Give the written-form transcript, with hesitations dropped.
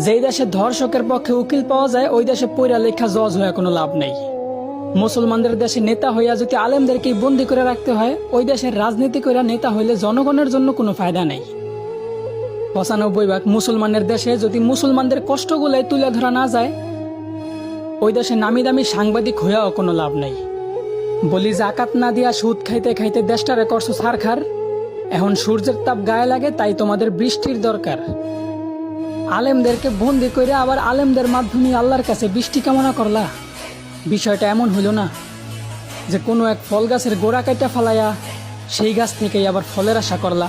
যেই দেশে ধর্ষকের পক্ষে উকিল পাওয়া যায় ওই দেশে পইরা লেখা জজ হয়ে কোনো লাভ নেই। মুসলমানদের দেশে নেতা হইয়া যদি আলেমদেরকেই বন্দি করে রাখতে হয়, ওই দেশের রাজনীতি কইরা নেতা হইলে জনগণের জন্য কোনো ফায়দা নেই। ৯৫% মুসলমানের দেশে যদি মুসলমানদের কষ্টগুলাই তুলে ধরা না যায়, ওই দেশে নামি দামি সাংবাদিক হইয়াও কোনো লাভ নেই। বলি জাকাত না দিয়া সুদ খাইতে খাইতে দেশটারে করছো ছারখার। এখন সূর্যের তাপ গায়ে লাগে, তাই তোমাদের বৃষ্টির দরকার। আলেমদেরকে বন্দি করে আবার আলেমদের মাধ্যমে আল্লাহর কাছে বৃষ্টি কামনা করলা। বিষয়টা এমন হইল না যে কোনো এক ফল গাছের গোড়া কাটা ফালাইয়া সেই গাছ থেকেই আবার ফলের আশা করলা।